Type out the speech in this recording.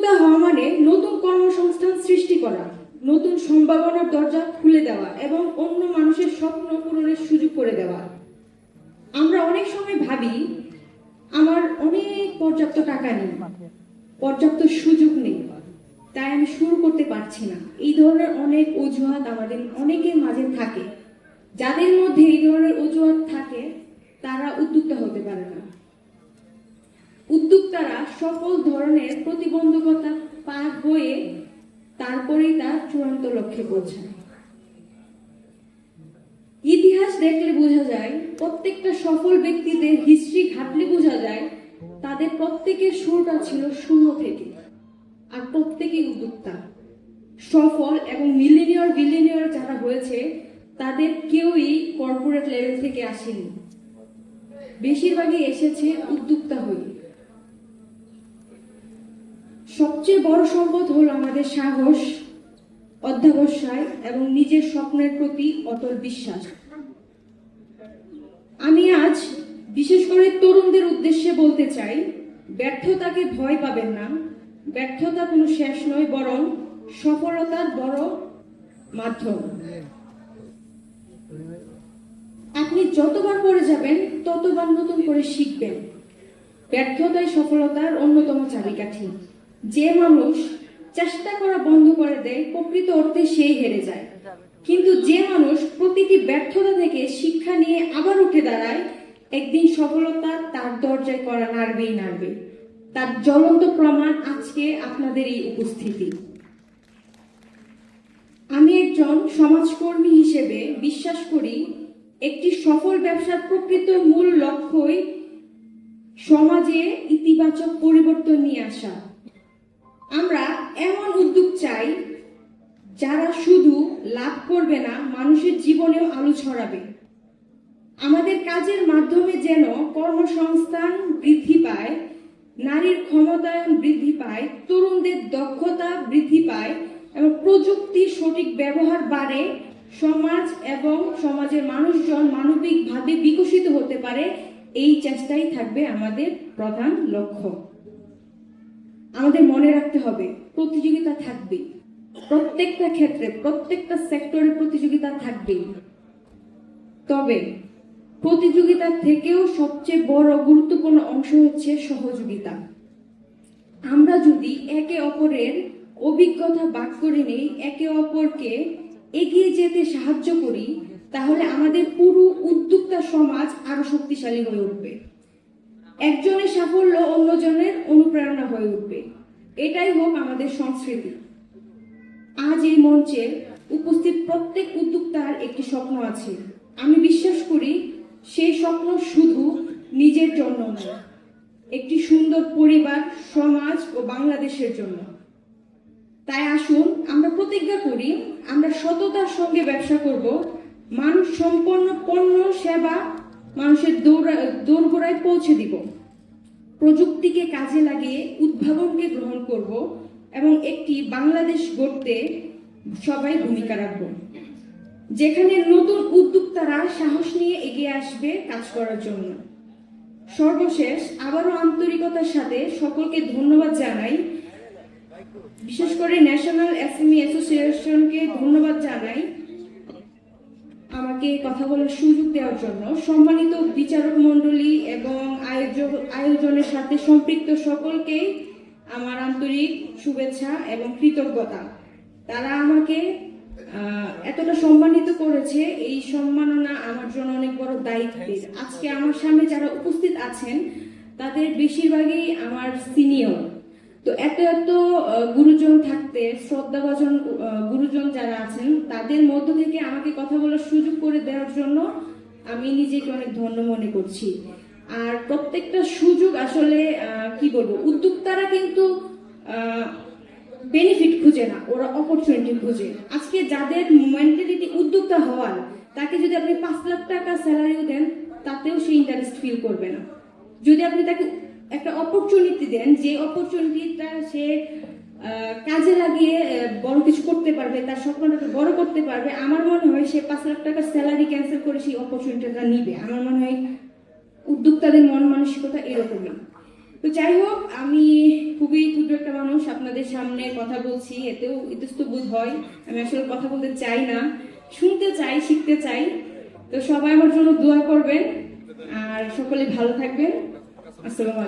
উদ্যোক্তা হওয়া মানে নতুন কর্মসংস্থান সৃষ্টি করা, নতুন সম্ভাবনার দরজা খুলে দেওয়া এবং অন্য মানুষের স্বপ্ন পূরণের সুযোগ করে দেওয়া। আমরা অনেক সময় ভাবি আমার অনেক পর্যাপ্ত টাকা নেই, পর্যাপ্ত সুযোগ নেই, তাই আমি শুরু করতে পারছি না। এই ধরনের অনেক অজুহাত আমাদের অনেকের মাঝে থাকে। যাদের মধ্যে এই ধরনের অজুহাত থাকে তারা উদ্যোক্তা হতে পারে না। উদ্যোক্তারা সকল ধরনের প্রতিবন্ধকতা পার হয়ে তারপরেই তার চূড়ান্ত লক্ষ্যে পৌঁছায়। ইতিহাস দেখলে বোঝা যায়, প্রত্যেকটা সফল ব্যক্তিদের হিস্ট্রি ঘাটলে বোঝা যায় তাদের প্রত্যেকের শুরুটা ছিল শূন্য থেকে, আর প্রত্যেকেই উদ্যোক্তা। সফল এবং বিলিয়নিয়র যারা হয়েছে তাদের কেউই কর্পোরেট লেভেল থেকে আসেনি, বেশিরভাগই এসেছে উদ্যোক্তা হয়ে। সবচেয়ে বড় সম্পদ হলো আমাদের সাহস, অধ্যবসায় এবং নিজের স্বপ্নের প্রতি অটল বিশ্বাস। আমি আজ বিশেষ করে তরুণদের উদ্দেশ্যে বলতে চাই, ব্যর্থতাকে ভয় পাবেন না। ব্যর্থতা কোনো শেষ নয়, বরং সফলতার বড় মাধ্যম। আপনি যতবার পড়ে যাবেন ততবার নতুন করে শিখবেন। ব্যর্থতাই সফলতার অন্যতম চাবিকাঠি। যে মানুষ চেষ্টা করা বন্ধ করে দেয় প্রকৃত অর্থে সেই হেরে যায়, কিন্তু যে মানুষ প্রতিটি ব্যর্থতা থেকে শিক্ষা নিয়ে আবার উঠে দাঁড়ায়, একদিন সফলতা তার দরজায় করা নাড়বেই নাড়বে। তার জ্বলন্ত প্রমাণ আজকে আপনাদের এই উপস্থিতি। আমি একজন সমাজকর্মী হিসেবে বিশ্বাস করি, একটি সফল ব্যবসার প্রকৃত মূল লক্ষ্যই সমাজে ইতিবাচক পরিবর্তন নিয়ে আসা। আমরা এমন উদ্যোগ চাই যারা শুধু লাভ করবে না, মানুষের জীবনেও আলো ছড়াবে। আমাদের কাজের মাধ্যমে যেন কর্মসংস্থান বৃদ্ধি পায়, নারীর ক্ষমতায়ন বৃদ্ধি পায়, তরুণদের দক্ষতা বৃদ্ধি পায় এবং প্রযুক্তির সঠিক ব্যবহার বাড়ে, সমাজ এবং সমাজের মানুষজন মানবিকভাবে বিকশিত হতে পারে। এই চেষ্টাই থাকবে আমাদের প্রধান লক্ষ্য। আমাদের মনে রাখতে হবে, প্রতিযোগিতা থাকবে, প্রত্যেকটা ক্ষেত্রে প্রত্যেকটা সেক্টরে প্রতিযোগিতা থাকবেই। তবে প্রতিযোগিতা থেকেও সবচেয়ে বড় গুরুত্বপূর্ণ অংশ হচ্ছে সহযোগিতা। আমরা যদি একে অপরের অভিজ্ঞতা ভাগ করে নেই, একে অপরকে এগিয়ে যেতে সাহায্য করি, তাহলে আমাদের পুরো উদ্যোক্তা সমাজ আরো শক্তিশালী হয়ে উঠবে। একজনের সাফল্য অন্যজনের অনুপ্রেরণা হয়ে উঠবে। এটাই হোক আমাদের সংস্কৃতি। আজ এই মঞ্চে উপস্থিত প্রত্যেক উদ্যোক্তার একটি স্বপ্ন আছে। আমি বিশ্বাস করি সেই স্বপ্ন শুধু নিজের জন্য নয়, একটি সুন্দর পরিবার, সমাজ ও বাংলাদেশের জন্য। তাই আসুন আমরা প্রতিজ্ঞা করি, আমরা সততার সঙ্গে ব্যবসা করব, মানুষ সম্পন্ন পণ্য সেবা মানুষের দোরগোড়ায় পৌঁছে দিব, প্রযুক্তিকে কাজে লাগিয়ে উদ্ভাবনকে গ্রহণ করব এবং একটি বাংলাদেশ গড়তে সবাই ভূমিকা রাখব, যেখানে নতুন উদ্যোক্তারা সাহস নিয়ে এগিয়ে আসবে কাজ করার জন্য। সর্বশেষ আবারও আন্তরিকতার সাথে সকলকে ধন্যবাদ জানাই। বিশেষ করে ন্যাশনাল এসএমই অ্যাসোসিয়েশনকে ধন্যবাদ জানাই আমাকে কথা বলার সুযোগ দেওয়ার জন্য। সম্মানিত বিচারক মণ্ডলী এবং আয়োজনের সাথে সম্পৃক্ত সকলকে আমার আন্তরিক শুভেচ্ছা এবং কৃতজ্ঞতা। তারা আমাকে এতটা সম্মানিত করেছে, এই সম্মাননা আমার জন্য অনেক বড় দায়িত্বের। আজকে আমার সামনে যারা উপস্থিত আছেন তাদের বেশিরভাগই আমার সিনিয়র। তো এত গুরুজন থাকতে, শ্রদ্ধাভাজন গুরুজন যারা আছেন, তাদের মধ্য থেকে আমাকে কথা বলার সুযোগ করে দেওয়ার জন্য আমি নিজেকে অনেক ধন্য মনে করছি। আর প্রত্যেকটা সুযোগ আসলে কি বলবো, উদ্যোক্তারা কিন্তু বেনিফিট খুঁজে না, ওরা অপরচুনিটি খুঁজে। আজকে যাদের মেন্টালিটি উদ্যোক্তা হওয়ার, তাকে যদি আপনি 5 লাখ টাকা স্যালারিও দেন তাতেও সে ইন্টারেস্ট ফিল করবে না। যদি আপনি তাকে একটা অপরচুনিটি দেন, যে অপরচুনিটিটা সে কাজে লাগিয়ে বড় কিছু করতে পারবে, তার স্বপ্নটাকে বড় করতে পারবে, আমার মনে হয় সে 5 লাখ টাকার স্যালারি ক্যান্সেল করে সেই অপরচুনিটিটা নিবে। আমার মনে হয় উদ্যোক্তাদের মন মানসিকতা এরকমই। তো যাই হোক, আমি খুবই ক্ষুদ্র একটা মানুষ, আপনাদের সামনে কথা বলছি, এতেও ইতস্ত বোধ হয়। আমি আসলে কথা বলতে চাই না, শুনতে চাই, শিখতে চাই। তো সবাই আমার জন্য দোয়া করবেন, আর সকলে ভালো থাকবেন। আসসালামু আলাইকুম।